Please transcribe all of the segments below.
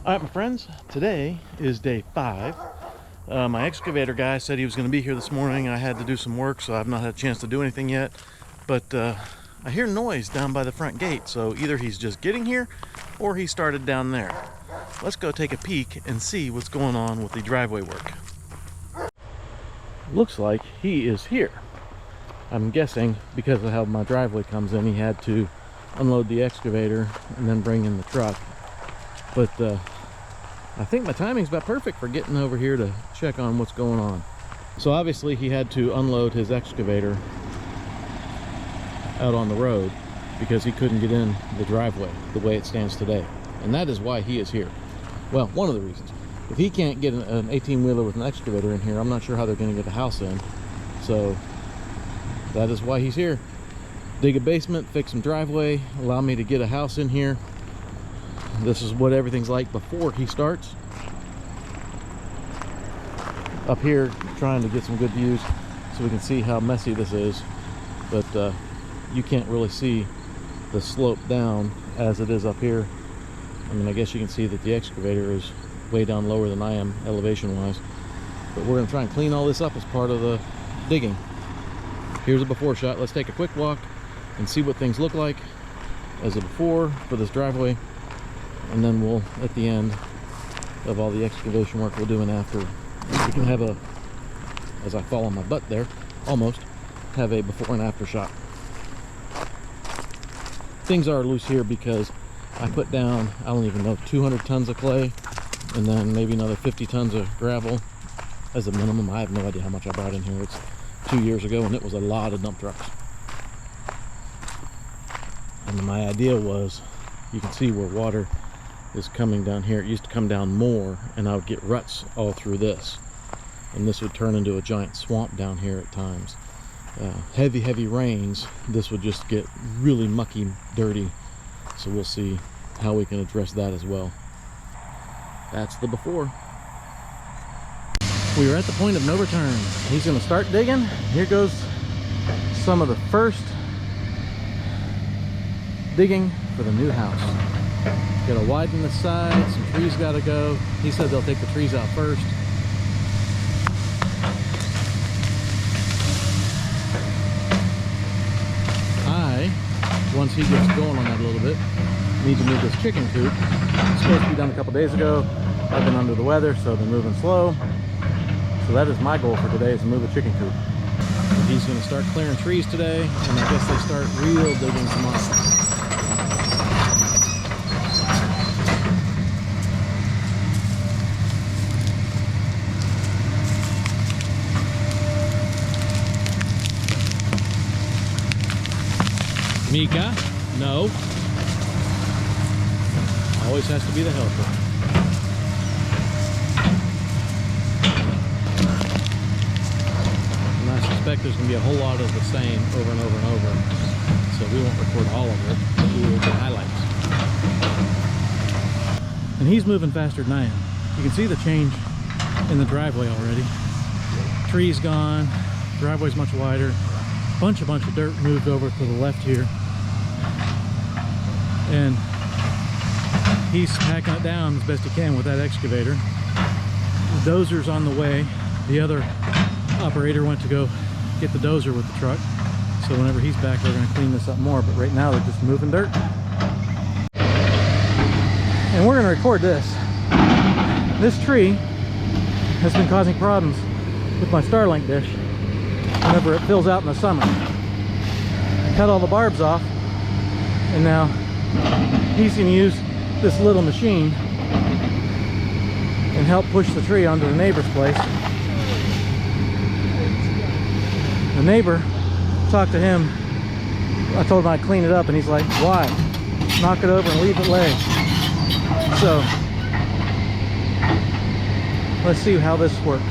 All right, my friends, today is day 5. My excavator guy said he was going to be here this morning. I had to do some work, so I've not had a chance to do anything yet. But I hear noise down by the front gate, so either he's just getting here or he started down there. Let's go take a peek and see what's going on with the driveway work. Looks like he is here. I'm guessing because of how my driveway comes in, he had to unload the excavator and then bring in the truck. But I think my timing's about perfect for getting over here to check on what's going on. So obviously he had to unload his excavator out on the road because he couldn't get in the driveway the way it stands today. And that is why he is here. Well, one of the reasons. If he can't get an 18-wheeler with an excavator in here, I'm not sure how they're going to get the house in. So that is why he's here. Dig a basement, fix some driveway, allow me to get a house in here. This is what everything's like before he starts. Up here, trying to get some good views so we can see how messy this is. But you can't really see the slope down as it is up here. I mean, I guess you can see that the excavator is way down lower than I am elevation-wise. But we're going to try and clean all this up as part of the digging. Here's a before shot. Let's take a quick walk and see what things look like as a before for this driveway. And then we'll, at the end of all the excavation work, we'll do an after. We can have a, as I fall on my butt there, almost, have a before and after shot. Things are loose here because I put down, I don't even know, 200 tons of clay and then maybe another 50 tons of gravel as a minimum. I have no idea how much I brought in here. It's 2 years ago and it was a lot of dump trucks. And my idea was, you can see where water is coming down here. It used to come down more and I would get ruts all through this. And this would turn into a giant swamp down here at times. Heavy rains, this would just get really mucky, dirty. So we'll see how we can address that as well. That's the before. We are at the point of no return. He's going to start digging. Here goes some of the first digging for the new house. Got to widen the side, some trees got to go. He said they'll take the trees out first. Once he gets going on that a little bit, need to move this chicken coop. It's supposed to be done a couple days ago. I've been under the weather, so I've been moving slow. So that is my goal for today, is to move the chicken coop. And he's going to start clearing trees today, and I guess they start real digging tomorrow. Mika, no. Always has to be the helper. And I suspect there's going to be a whole lot of the same over and over and over. So we won't record all of it, but we will get highlights. And he's moving faster than I am. You can see the change in the driveway already. Trees gone, driveway's much wider. Bunch of dirt moved over to the left here. And he's packing it down as best he can with that excavator. The dozer's on the way. The other operator went to go get the dozer with the truck. So whenever he's back, they're going to clean this up more. But right now, they're just moving dirt. And we're going to record this. This tree has been causing problems with my Starlink dish whenever it fills out in the summer. I cut all the barbs off, and now he's going to use this little machine and help push the tree onto the neighbor's place. The neighbor, talked to him, I told him I'd clean it up, and he's like, why? Knock it over and leave it lay. So let's see how this works.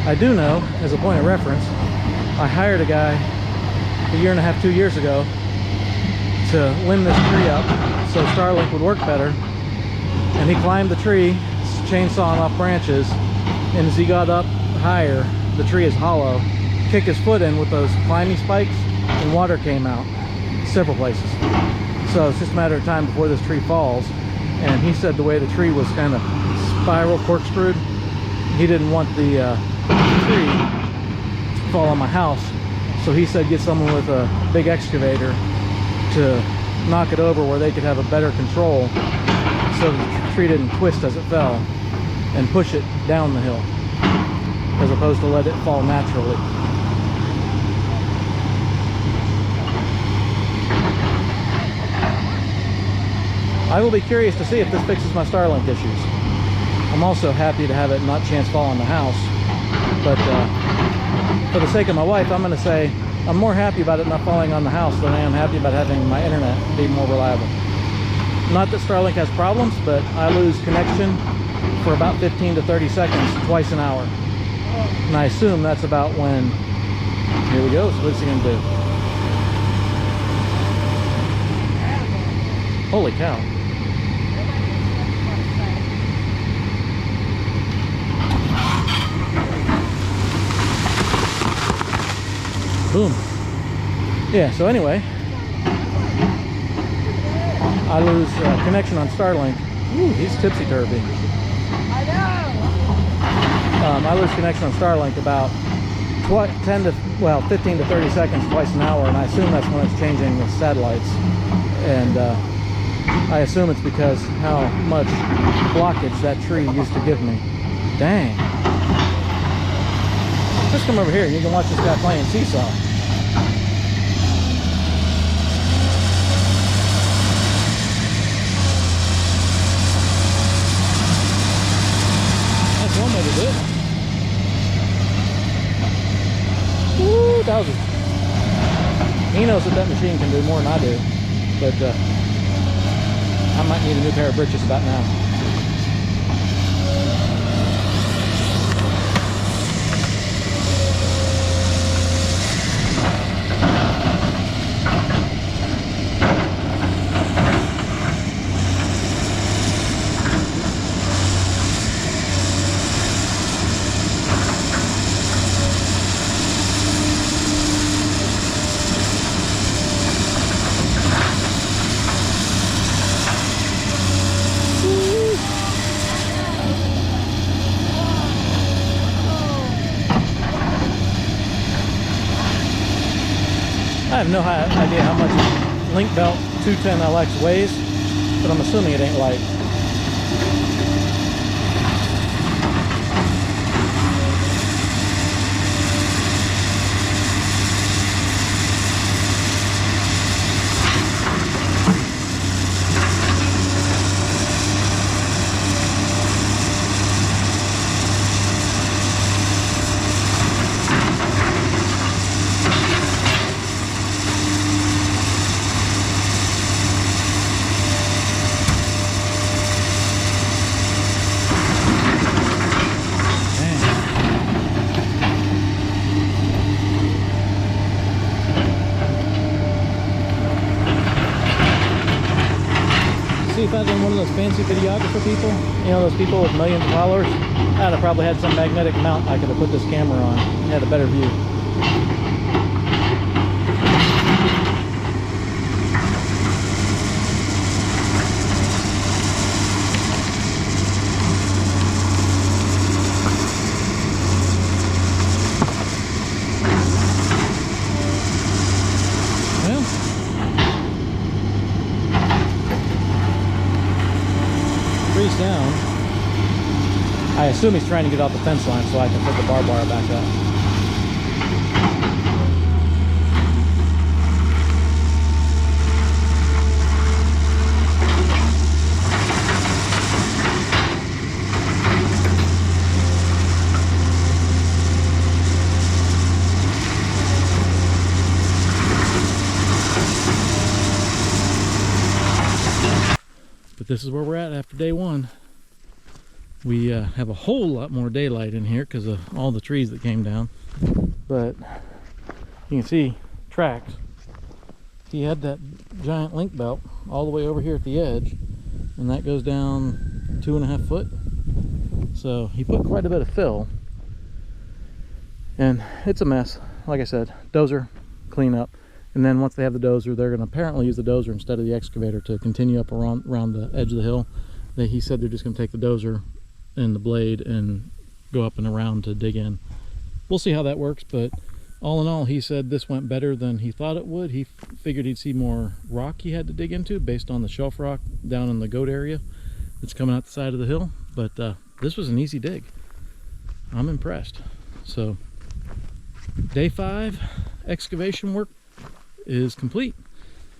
I do know, as a point of reference, I hired a guy a year and a half, 2 years ago to limb this tree up so Starlink would work better. And he climbed the tree, chainsawing off branches, and as he got up higher, the tree is hollow, kick his foot in with those climbing spikes, and water came out several places. So it's just a matter of time before this tree falls. And he said the way the tree was kind of spiral corkscrewed, he didn't want the tree to fall on my house. So he said get someone with a big excavator to knock it over where they could have a better control so the tree didn't twist as it fell, and push it down the hill as opposed to let it fall naturally. I will be curious to see if this fixes my Starlink issues. I'm also happy to have it not chance fall on the house, but for the sake of my wife, I'm going to say I'm more happy about it not falling on the house than I am happy about having my internet be more reliable. Not that Starlink has problems, but I lose connection for about 15 to 30 seconds twice an hour. And I assume that's about when... Here we go. So what's he going to do? Holy cow. Boom. Yeah, so anyway, I lose connection on Starlink. Ooh, he's tipsy-turvy. I know. I lose connection on Starlink about 15 to 30 seconds twice an hour, and I assume that's when it's changing the satellites. And I assume it's because how much blockage that tree used to give me. Dang. Just come over here and you can watch this guy playing seesaw. That's one way to do it. Woo, thousands. He knows that that machine can do more than I do, but I might need a new pair of britches about now. I have no idea how much Link Belt 210LX weighs, but I'm assuming it ain't light. If I'd been one of those fancy videographer people, you know, those people with millions of followers, I'd have probably had some magnetic mount I could have put this camera on and had a better view. Down. I assume he's trying to get off the fence line so I can put the barbed wire back up. This is where we're at after day one. We have a whole lot more daylight in here because of all the trees that came down, but you can see tracks. He had that giant link belt all the way over here at the edge, and that goes down 2.5 foot. So he put quite a bit of fill, and it's a mess. like I said, dozer, clean up. And then once they have the dozer, they're going to apparently use the dozer instead of the excavator to continue up around the edge of the hill. He said they're just going to take the dozer and the blade and go up and around to dig in. We'll see how that works, but all in all, he said this went better than he thought it would. He figured he'd see more rock he had to dig into based on the shelf rock down in the goat area that's coming out the side of the hill. But this was an easy dig. I'm impressed. So day 5 excavation work is complete.